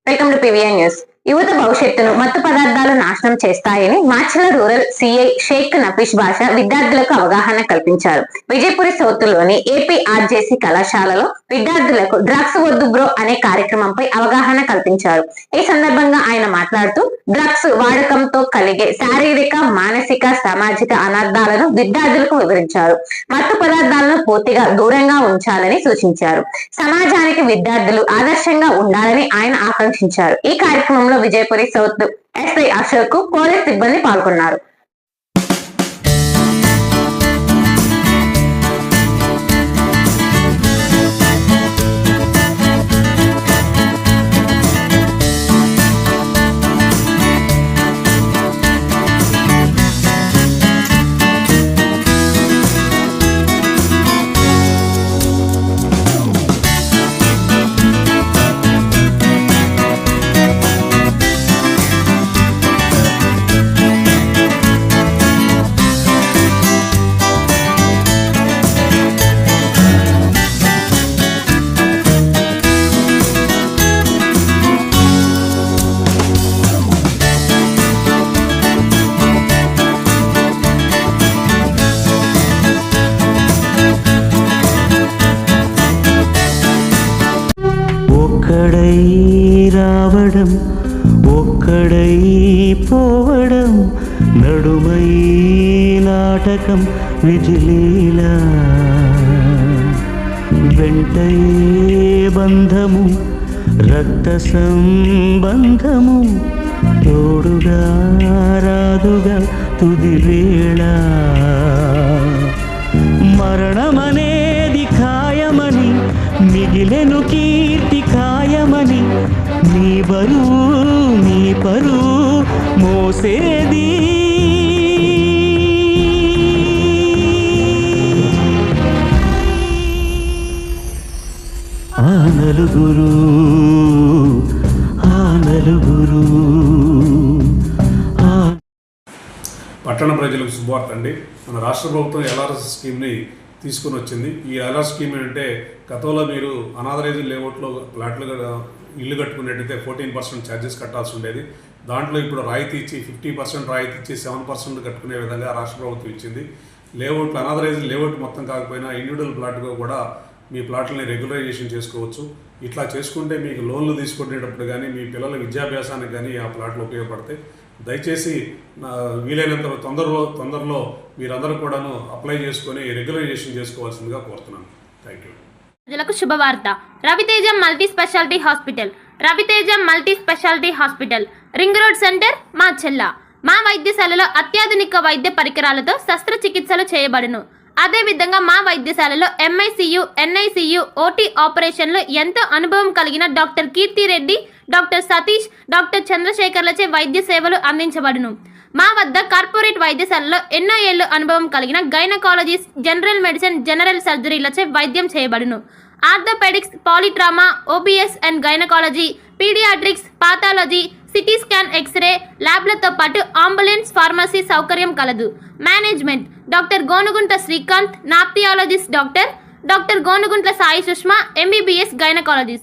Welcome to PVN news. యువత భవిష్యత్తును మత్తు పదార్థాలు నాశనం చేస్తాయని మాచర్ల రూరల్ సిఐ షేక్ నఫీష్ బాషా విద్యార్థులకు అవగాహన కల్పించారు. విజయపురి సౌత్లోని ఏపీఆర్జేసీ కళాశాలలో విద్యార్థులకు డ్రగ్స్ వద్దు బ్రో అనే కార్యక్రమంపై అవగాహన కల్పించారు. ఈ సందర్భంగా ఆయన మాట్లాడుతూ డ్రగ్స్ వాడకంతో కలిగే శారీరక, మానసిక, సామాజిక అనర్థాలను విద్యార్థులకు వివరించారు. మత్తు పదార్థాలను పూర్తిగా దూరంగా ఉంచాలని సూచించారు. సమాజానికి విద్యార్థులు ఆదర్శంగా ఉండాలని ఆయన ఆకాంక్షించారు. ఈ కార్యక్రమంలో Vijayapuri south SI Ashok, police సిబ్బంది పాల్గొన్నారు. ఒక్కడై రావడం, ఒక్కడై పోవడం, నడుమై నాటకం విజిలీలా, వెంటై బంధము రక్త సంబంధము, తోడుగా రాదుగా తుది వేళ, మరణమనేది ఖాయమని మిగిలెను కీర్తి ఖాయమని, నీ బరువు నీ పరువు మోసేది ఆ నలుగురు, ఆ నలుగురు. పట్టణ ప్రజలకు శుభవార్త అండి. మన రాష్ట్ర ప్రభుత్వం ఎల్ఆర్ఎస్ స్కీమ్ని తీసుకుని వచ్చింది. ఈ ఎల్ఆర్ఎస్ స్కీమ్ ఏంటంటే, గతంలో మీరు అనాథరైజ్ లేఅవుట్లో ఫ్లాట్లు ఇల్లు కట్టుకునేట్టయితే 14% ఛార్జెస్ కట్టాల్సి ఉండేది. దాంట్లో ఇప్పుడు రాయితీ ఇచ్చి 50% రాయితీ ఇచ్చి 7% కట్టుకునే విధంగా రాష్ట్ర ప్రభుత్వం ఇచ్చింది. లేఅవుట్లు అనాథరైజ్ లేఅవుట్ మొత్తం కాకపోయినా ఇండివిజువల్ ప్లాట్గా కూడా మీ ప్లాట్లని రెగ్యులరైజేషన్ చేసుకోవచ్చు. ఇట్లా చేసుకుంటే మీకు లోన్లు తీసుకునేటప్పుడు కానీ మీ పిల్లల విద్యాభ్యాసానికి కానీ ఆ ప్లాట్లు ఉపయోగపడతాయి. దయచేసి వీలైనంత తొందరలో మీరందరూ కూడాను అప్లై చేసుకొని రెగ్యులరైజేషన్ చేసుకోవాల్సిందిగా కోరుతున్నాను. Thank you. ప్రజలకు శుభవార్త. Raviteja multi speciality hospital. Raviteja multi speciality hospital, ring road centre, Macherla. మా వైద్యశాలలో అత్యాధునిక వైద్య పరికరాలతో శస్త్రచికిత్సలు చేయబడును. అదేవిధంగా మా వైద్యశాలలో ఎంఐసియు, ఎన్ఐసియు, ఓటీ ఆపరేషన్లు ఎంతో అనుభవం కలిగిన doctor Keerthi Reddy, doctor Satish, doctor చంద్రశేఖర్లచే వైద్య సేవలు అందించబడును. మా వద్ద కార్పొరేట్ వైద్యశాలలో ఎన్నో ఏళ్లు అనుభవం కలిగిన గైనకాలజిస్ట్, జనరల్ మెడిసిన్, జనరల్ సర్జరీలచే వైద్యం చేయబడును. Orthopaedics, polytrauma, OBS and gynaecology, paediatrics, pathology, CT scan, xray ల్యాబ్లతో పాటు అంబులెన్స్, ఫార్మసీ సౌకర్యం కలదు. Management doctor Gonuguntla Srikanth, ophthalmologist doctor Gonuguntla Sai Sushma, MBBS gynaecologist.